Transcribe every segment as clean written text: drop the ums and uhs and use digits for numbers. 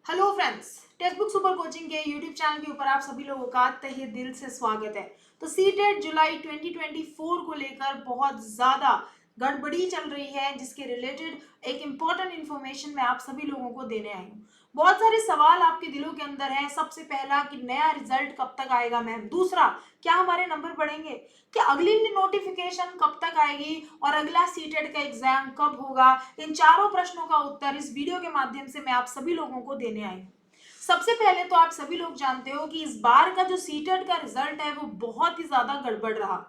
Hello friends, text book super coaching के YouTube channel के ऊपर आप सभी लोगों का तहे दिल से स्वागत है। तो सीटेट जुलाई 2024 को लेकर बहुत ज्यादा गड़बड़ी चल रही है, जिसके रिलेटेड एक इम्पॉर्टेंट इन्फॉर्मेशन मैं आप सभी लोगों को देने आई हूँ। बहुत सारे सवाल आपके दिलों के अंदर है। सबसे पहला कि नया रिजल्ट कब तक आएगा मैम। दूसरा, क्या हमारे नंबर बढ़ेंगे, क्या अगली नोटिफिकेशन कब तक आएगी और अगला सीटेट का एग्जाम कब होगा। इन चारों प्रश्नों का उत्तर इस वीडियो के माध्यम से मैं आप सभी लोगों को देने आई हूँ। सबसे पहले तो आप सभी लोग जानते हो कि इस बार का जो सीटेट का रिजल्ट है वो बहुत ही ज्यादा गड़बड़ रहा।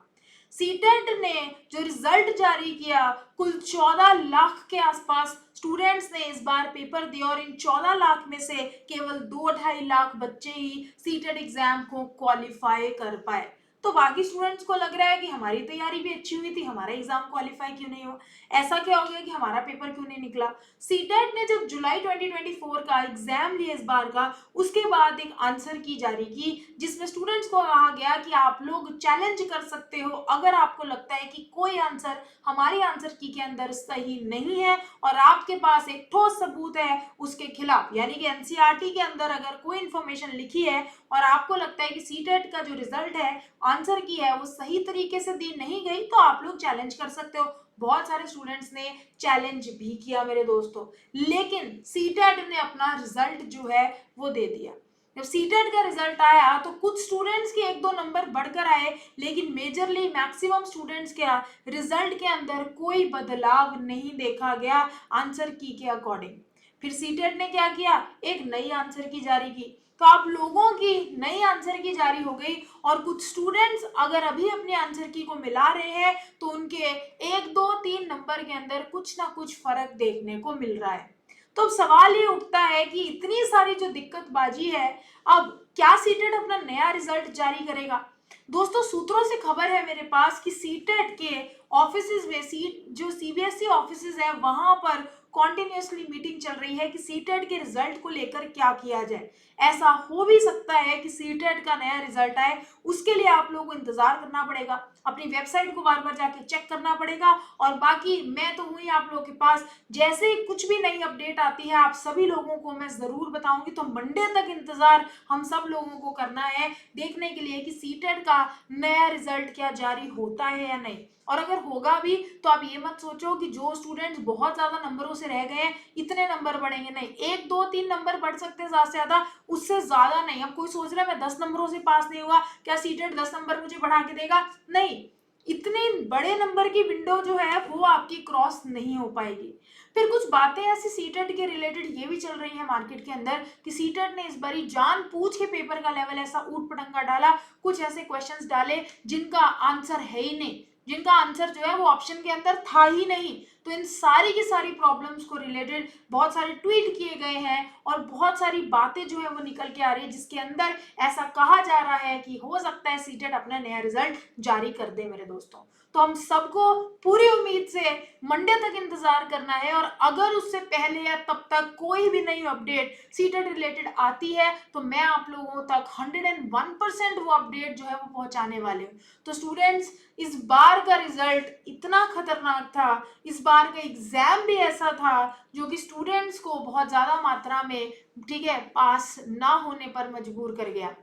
सीटेट ने जो रिजल्ट जारी किया, कुल 14 लाख के आसपास स्टूडेंट्स ने इस बार पेपर दिया और इन 14 लाख में से केवल 2-2.5 लाख बच्चे ही सीटेट एग्जाम को क्वालिफाई कर पाए। तो बाकी स्टूडेंट्स को लग रहा है कि हमारी तैयारी भी अच्छी हुई थी, हमारा एग्जाम क्वालिफाई क्यों नहीं हुआ, ऐसा क्या हो गया कि हमारा पेपर क्यों नहीं निकला। सीटेट ने जब जुलाई 2024 का एग्जाम लिया इस बार का, उसके बाद एक आंसर की जारी की जिसमें स्टूडेंट्स को कहा गया कि आप लोग चैलेंज कर सकते हो अगर आपको लगता है कि कोई आंसर हमारी आंसर की के अंदर सही नहीं है और आपके पास एक ठोस सबूत है उसके खिलाफ, यानी कि एनसीईआरटी के अंदर अगर कोई इंफॉर्मेशन लिखी है और आपको लगता है कि सीटेट का जो रिजल्ट है, आंसर की है, वो सही तरीके से दी नहीं गई, तो आप लोग चैलेंज कर सकते हो। बहुत सारे स्टूडेंट्स ने चैलेंज भी किया मेरे दोस्तों, लेकिन सीटेट ने अपना रिजल्ट जो है वो दे दिया। जब सीटेट का रिजल्ट आया तो कुछ स्टूडेंट्स के 1-2 नंबर बढ़कर आए, लेकिन मेजरली मैक्सिमम स्टूडेंट्स के रिजल्ट के अंदर कोई बदलाव नहीं देखा गया आंसर की के अकॉर्डिंग। फिर सीटेट ने क्या किया, एक नई आंसर की जारी की। तो आप लोगों की नई आंसर की जारी हो गई और कुछ स्टूडेंट्स अगर अभी अपनी आंसर की को मिला रहे हैं तो उनके 1-2-3 नंबर के अंदर कुछ ना कुछ फर्क देखने को मिल रहा है। तो अब सवाल ये उठता है कि इतनी सारी जो दिक्कतबाजी है, अब क्या सीटेट अपना नया रिजल्ट जारी करेगा। दोस्तों, सूत्रों से खबर है मेरे पास कि सीटेट के ऑफिसेज में सीट जो सीबीएसई ऑफिसेज है वहां पर कॉन्टिन्यूसली मीटिंग चल रही है कि सीटेट के रिजल्ट को लेकर क्या किया जाए। ऐसा हो भी सकता है कि सीटेट का नया रिजल्ट आए, उसके लिए आप लोगों को इंतजार करना पड़ेगा, अपनी वेबसाइट को बार बार जाके चेक करना पड़ेगा। और बाकी मैं तो हूँ ही आप लोगों के पास, जैसे ही कुछ भी नई अपडेट आती है आप सभी लोगों को मैं जरूर बताऊंगी। तो मंडे तक इंतजार हम सब लोगों को करना है देखने के लिए कि सीटेट का नया रिजल्ट क्या जारी होता है या नहीं। और अगर होगा भी तो आप ये मत सोचो कि जो स्टूडेंट्स बहुत ज्यादा नंबरों से रह गए हैं इतने नंबर बढ़ेंगे, नहीं, 1-2-3 नंबर बढ़ सकते हैं ज्यादा से ज्यादा, उससे ज्यादा नहीं। अब कोई सोच रहा है मैं 10 नंबरों से पास नहीं हुआ, क्या सीटेट 10 नंबर मुझे बढ़ा के देगा, नहीं, इतने बड़े नंबर की विंडो जो है वो आपकी क्रॉस नहीं हो पाएगी। फिर कुछ बातें ऐसी सीटेट के रिलेटेड ये भी चल रही है मार्केट के अंदर कि सीटेट ने इस बारी जान पूछ के पेपर का लेवल ऐसा ऊट पटंगा डाला, कुछ ऐसे क्वेश्चंस डाले जिनका आंसर है ही नहीं, जिनका आंसर जो है वो ऑप्शन के अंदर था ही नहीं। तो इन सारी की सारी प्रॉब्लम्स को रिलेटेड बहुत सारे ट्वीट किए गए हैं और बहुत सारी बातें जो है वो निकल के आ रही है, जिसके अंदर ऐसा कहा जा रहा है कि हो सकता है सीटेट अपना नया रिजल्ट जारी कर दे मेरे दोस्तों। तो हम सबको पूरी उम्मीद से मंडे तक इंतजार करना है और अगर उससे पहले या तब तक कोई भी नई अपडेट सीटेट रिलेटेड आती है तो मैं आप लोगों तक 101% वो अपडेट जो है वो पहुंचाने वाले हूँ। तो स्टूडेंट्स, इस बार का रिजल्ट इतना खतरनाक था, इस बार का एग्जाम भी ऐसा था जो कि स्टूडेंट्स को बहुत ज्यादा मात्रा में, ठीक है, पास ना होने पर मजबूर कर गया।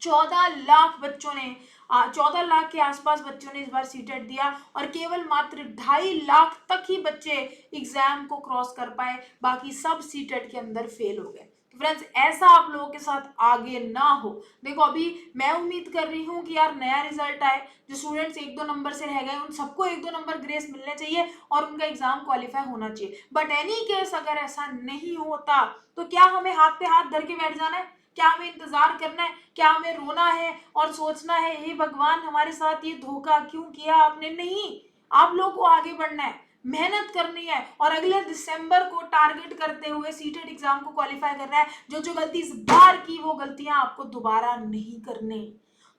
14 लाख बच्चों ने 14 लाख के आसपास बच्चों ने इस बार सीटेट दिया और केवल मात्र 2.5 लाख तक ही बच्चे एग्जाम को क्रॉस कर पाए, बाकी सब सीटेट के अंदर फेल हो गए। तो फ्रेंड्स, ऐसा आप लोगों के साथ आगे ना हो। देखो, अभी मैं उम्मीद कर रही हूँ कि यार नया रिजल्ट आए, जो स्टूडेंट्स 1-2 नंबर से रह गए उन सबको 1-2 नंबर ग्रेस मिलने चाहिए और उनका एग्जाम क्वालिफाई होना चाहिए। बट एनी केस अगर ऐसा नहीं होता तो क्या हमें हाथ पे हाथ धर के बैठ जाना है, क्या हमें इंतजार करना है, क्या हमें रोना है और सोचना है हे भगवान हमारे साथ ये धोखा क्यों किया आपने, नहीं। आप लोग को आगे बढ़ना है, मेहनत करनी है और अगले दिसंबर को टारगेट करते हुए सीटेट एग्जाम को क्वालिफाई करना है। जो जो गलती इस बार की वो गलतियां आपको दोबारा नहीं करनी।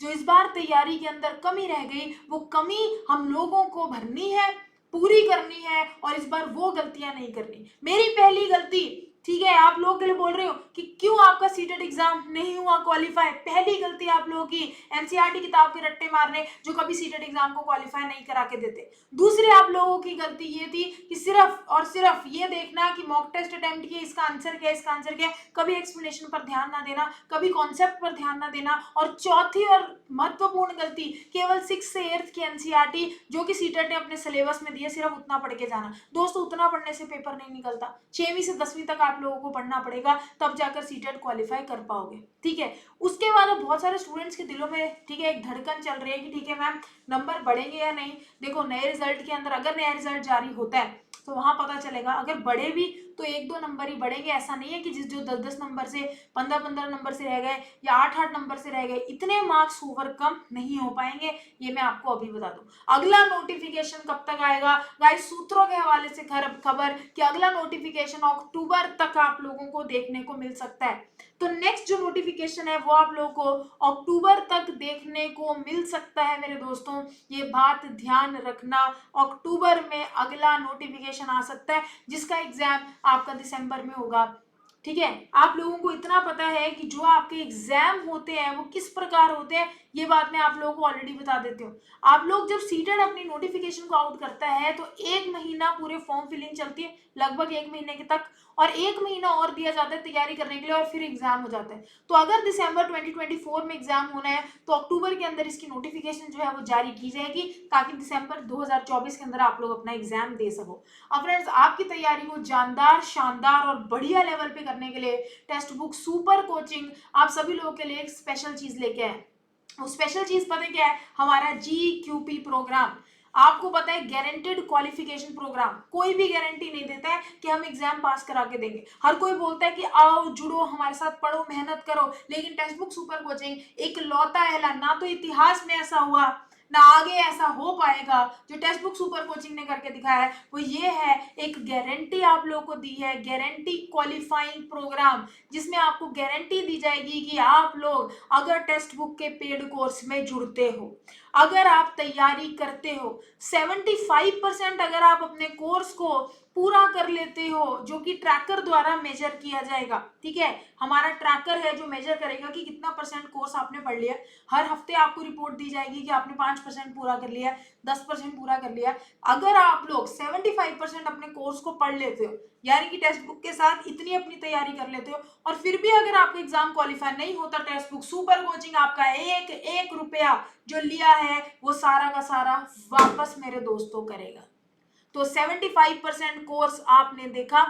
जो इस बार तैयारी के अंदर कमी रह गई वो कमी हम लोगों को भरनी है, पूरी करनी है और इस बार वो गलतियां नहीं करनी। मेरी पहली गलती ठीक है, आप लोगों के लिए बोल रही हूँ कि क्यों आपका सीटेट एग्जाम नहीं हुआ क्वालिफाई। पहली गलती आप लोगों की एनसीईआरटी किताब के रट्टे मारने, जो कभी सीटेट एग्जाम को क्वालिफाई नहीं करा के देते। दूसरी आप लोगों की गलती ये थी कि सिर्फ और सिर्फ ये देखना कि मॉक टेस्ट अटेम्प्ट किए, इसका आंसर क्या है, इसका आंसर क्या है, कभी एक्सप्लेनेशन पर ध्यान ना देना, कभी कॉन्सेप्ट पर ध्यान ना देना। और चौथी और महत्वपूर्ण गलती, केवल 6 से 8th की एनसीईआरटी जो कि सीटेट ने अपने सिलेबस में दिए, सिर्फ उतना पढ़ के जाना। दोस्तों, उतना पढ़ने से पेपर नहीं निकलता, 6वीं से 10वीं तक आप लोगों को पढ़ना पड़ेगा, तब जाकर सीटेट क्वालिफाई कर पाओगे। ठीक है, उसके बाद अब बहुत सारे स्टूडेंट्स के दिलों में, ठीक है, एक धड़कन चल रही है कि ठीक है मैम, नंबर बढ़ेंगे या नहीं। देखो, नए रिजल्ट के अंदर अगर नया रिजल्ट जारी होता है तो वहां पता चलेगा। अगर बढ़े भी तो 1-2 नंबर ही बढ़ेंगे। ऐसा नहीं है कि जिस जो 10-10 नंबर से, 15-15 नंबर से रह गए या 8-8 नंबर से रह गए, इतने मार्क्स ओवरकम नहीं हो पाएंगे। ये मैं आपको अभी बता दूं। अगला नोटिफिकेशन कब तक आएगा गाइस? सूत्रों के हवाले से खबर कि अगला नोटिफिकेशन अक्टूबर तक आप लोगों को देखने को मिल सकता है। तो नेक्स्ट जो नोटिफिकेशन है वो आप लोगों को अक्टूबर तक देखने को मिल सकता है मेरे दोस्तों। ये बात ध्यान रखना, अक्टूबर में अगला नोटिफिकेशन आ सकता है, जिसका एग्जाम आपका दिसंबर में होगा। ठीक है, आप लोगों को इतना पता है कि जो आपके एग्जाम होते हैं वो किस प्रकार होते हैं, ये बात मैं आप लोगों को ऑलरेडी बता देती हूँ। आप लोग जब सीटेट अपनी नोटिफिकेशन को आउट करता है तो 1 महीना पूरे फॉर्म फिलिंग चलती है, लगभग 1 महीने के तक, और 1 महीना और दिया जाता है तैयारी करने के लिए, और फिर एग्जाम हो जाता है। तो अगर दिसंबर 2024 में एग्जाम होना है तो अक्टूबर के अंदर इसकी नोटिफिकेशन जो है वो जारी की जाएगी, ताकि दिसंबर 2024 के अंदर आप लोग अपना एग्जाम दे सको। अब फ्रेंड्स, आपकी तैयारी को जानदार, शानदार और बढ़िया लेवल पे करने के लिए टेक्स्ट बुक सुपर कोचिंग आप सभी लोगों के लिए एक स्पेशल चीज लेके आए। वो स्पेशल चीज पता है क्या है? हमारा GQP प्रोग्राम। आपको पता है, गारंटेड क्वालिफिकेशन प्रोग्राम। कोई भी गारंटी नहीं देता है कि हम एग्जाम पास करा के देंगे। हर कोई बोलता है कि आओ जुड़ो हमारे साथ, पढ़ो, मेहनत करो, लेकिन टेक्स्ट बुक सुपर कोचिंग एक लौता ऐलान, ना तो इतिहास में ऐसा हुआ, ना आगे ऐसा हो पाएगा। जो टेक्स्ट बुक सुपर कोचिंग ने करके दिखाया है वो ये है, एक गारंटी आप लोगों को दी है, गारंटी क्वालिफाइंग प्रोग्राम, जिसमें आपको गारंटी दी जाएगी कि आप लोग अगर टेक्स्ट बुक के पेड कोर्स में जुड़ते हो, अगर आप तैयारी करते हो, 75% अगर आप अपने कोर्स को पूरा कर लेते हो, जो कि ट्रैकर द्वारा मेजर किया जाएगा। ठीक है, हमारा ट्रैकर है जो मेजर करेगा कि कितना परसेंट कोर्स आपने पढ़ लिया। हर हफ्ते आपको रिपोर्ट दी जाएगी कि आपने 5% पूरा कर लिया, 10% पूरा कर लिया। अगर आप लोग 75% अपने कोर्स को पढ़ लेते हो, यानी कि टेक्स्ट बुक के साथ इतनी अपनी तैयारी कर लेते हो, और फिर भी अगर आपका एग्जाम क्वालिफाई नहीं होता, टेक्स्ट बुक सुपर कोचिंग आपका एक रुपया जो लिया है वो सारा का सारा वापस मेरे दोस्तों करेगा। तो 75% कोर्स आपने देखा।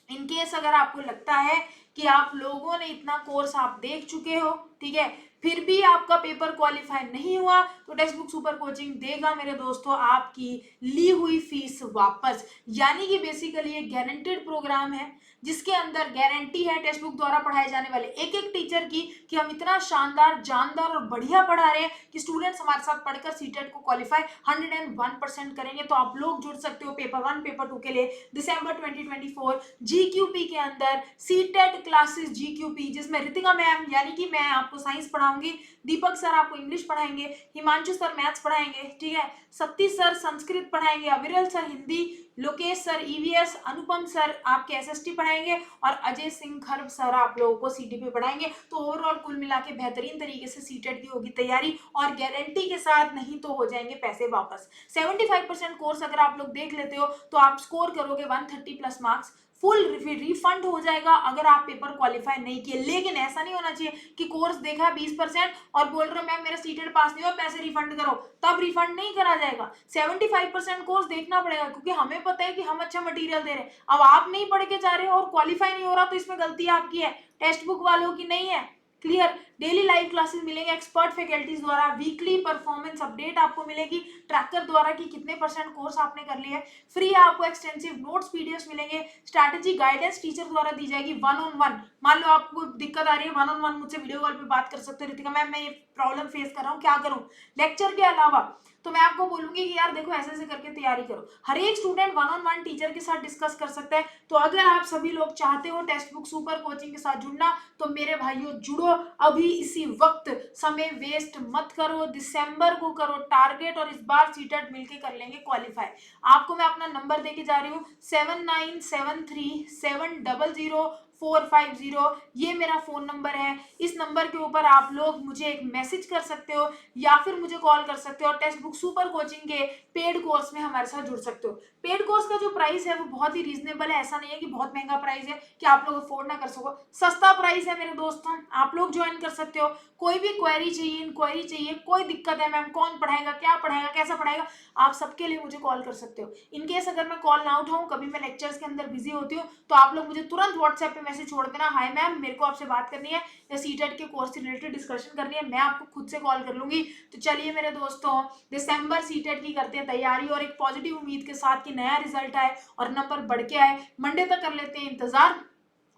इनकेस अगर आपको लगता है कि आप लोगों ने इतना कोर्स आप देख चुके हो, ठीक है, फिर भी आपका पेपर क्वालिफाई नहीं हुआ, तो टेक्स्ट बुक सुपर कोचिंग देगा मेरे दोस्तों आपकी ली हुई फीस वापस। यानी कि बेसिकली ये गारंटेड प्रोग्राम है, जिसके अंदर गारंटी है टेक्स्ट बुक द्वारा पढ़ाए जाने वाले एक एक टीचर की, कि हम इतना शानदार, जानदार और बढ़िया पढ़ा रहे हैं कि स्टूडेंट्स हमारे साथ पढ़कर सीटेट को क्वालिफाई 101% करेंगे। तो आप लोग जुड़ सकते हो पेपर 1 पेपर 2 के लिए दिसंबर 2024 GQP के अंदर, सीटेट क्लासेस GQP, जिसमें रितिका मैम यानी कि मैं आपको साइंस पढ़ाऊंगी, दीपक सर आपको इंग्लिश पढ़ाएंगे, हिमांशु सर मैथ्स पढ़ाएंगे, ठीक है, सतीश सर संस्कृत पढ़ाएंगे, अविरल sir Hindi, Lokesh sir EVS, अनुपम सर आपके SST पढ़ाएंगे, और अजय सिंह खर्ब सर आप लोगों को CTP पढ़ाएंगे। तो ओवरऑल कुल मिला के बेहतरीन तरीके से सीटेट की होगी तैयारी, और गारंटी के साथ, नहीं तो हो जाएंगे पैसे वापस। 75% कोर्स अगर आप लोग देख लेते हो तो आप स्कोर करोगे 130+ मार्क्स, फुल रिफंड हो जाएगा अगर आप पेपर क्वालिफाई नहीं किए। लेकिन ऐसा नहीं होना चाहिए कि कोर्स देखा 20% और बोल रहे हो मैम मेरा सीटेट पास नहीं हुआ, पैसे रिफंड करो, तब रिफंड नहीं करा जाएगा। 75% कोर्स देखना पड़ेगा, क्योंकि हमें पता है कि हम अच्छा मटेरियल दे रहे हैं। अब आप नहीं पढ़ के जा रहे हो और क्वालिफाई नहीं हो रहा, तो इसमें गलती आपकी है, टेक्स्ट बुक वालों की नहीं है। क्लियर? डेली लाइव क्लासेस मिलेंगे एक्सपर्ट फैकल्टीज द्वारा, वीकली परफॉर्मेंस अपडेट आपको मिलेगी ट्रैकर द्वारा कि कितने % कोर्स आपने कर लिया है। फ्री आपको एक्सटेंसिव नोट्स PDFs मिलेंगे, स्ट्रैटेजी गाइडेंस टीचर द्वारा दी जाएगी 1-on-1। मान लो आपको दिक्कत आ रही है, 1-on-1 मुझसे वीडियो कॉल पे बात कर सकते हो, रितिका मैम मैं ये प्रॉब्लम फेस कर रहा हूँ, क्या करूँ। लेक्चर के अलावा तो मैं आपको बोलूंगी कि यार देखो ऐसे ऐसे करके तैयारी करो। हर एक student one on one teacher के साथ डिस्कस कर सकता है। तो अगर आप सभी लोग चाहते हो टेक्स्ट बुक सुपर कोचिंग के साथ जुड़ना, तो मेरे भाइयों जुड़ो अभी इसी वक्त, समय वेस्ट मत करो, दिसंबर को करो टारगेट और इस बार सीटेट मिलके कर लेंगे क्वालिफाई। आपको मैं अपना नंबर देके जा रही हूँ 7973700450, ये मेरा फोन नंबर है। इस नंबर के ऊपर आप लोग मुझे एक मैसेज कर सकते हो या फिर मुझे कॉल कर सकते हो और टेक्स्ट बुक सुपर कोचिंग के पेड कोर्स में हमारे साथ जुड़ सकते हो। पेड कोर्स का जो प्राइस है वो बहुत ही रीजनेबल है, ऐसा नहीं है कि बहुत महंगा प्राइस है कि आप लोग अफोर्ड ना कर सको, सस्ता प्राइस है मेरे दोस्तों, आप लोग ज्वाइन कर सकते हो। कोई भी क्वेरी चाहिए, इंक्वायरी चाहिए, कोई दिक्कत है मैम कौन पढ़ाएगा, क्या पढ़ाएगा, कैसा पढ़ाएगा, आप सबके लिए मुझे कॉल कर सकते हो। इनकेस अगर मैं कॉल ना उठाऊं, कभी मैं लेक्चर्स के अंदर बिजी होती हूँ, तो आप लोग मुझे तुरंत व्हाट्सएप पे मैसेज छोड़ देना, हाय मैम मेरे को आपसे बात करनी है या सीटेट के कोर्स से रिलेटेड डिस्कशन करनी है, मैं आपको खुद से कॉल कर लूंगी। तो चलिए मेरे दोस्तों, दिसंबर सीटेट की करते हैं तैयारी और एक पॉजिटिव उम्मीद के साथ कि नया रिजल्ट आए और नंबर बढ़ के आए। मंडे तक कर लेते हैं इंतजार,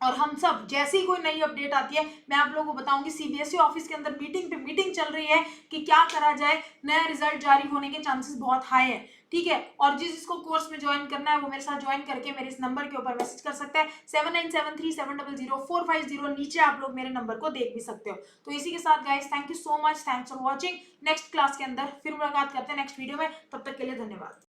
और हम सब जैसे ही कोई नई अपडेट आती है मैं आप लोगों को बताऊंगी। सीबीएसई ऑफिस के अंदर मीटिंग पे मीटिंग चल रही है कि क्या करा जाए, नया रिजल्ट जारी होने के चांसेस बहुत हाई है, ठीक है। और जिसको कोर्स में ज्वाइन करना है वो मेरे साथ ज्वाइन करके मेरे इस नंबर के ऊपर मैसेज कर सकता है 7973700450, नीचे आप लोग मेरे नंबर को देख भी सकते हो। तो इसी के साथ guys thank you so much, thanks for watching. Next class के अंदर फिर मुलाकात करते हैं नेक्स्ट वीडियो में, तब तक के लिए धन्यवाद।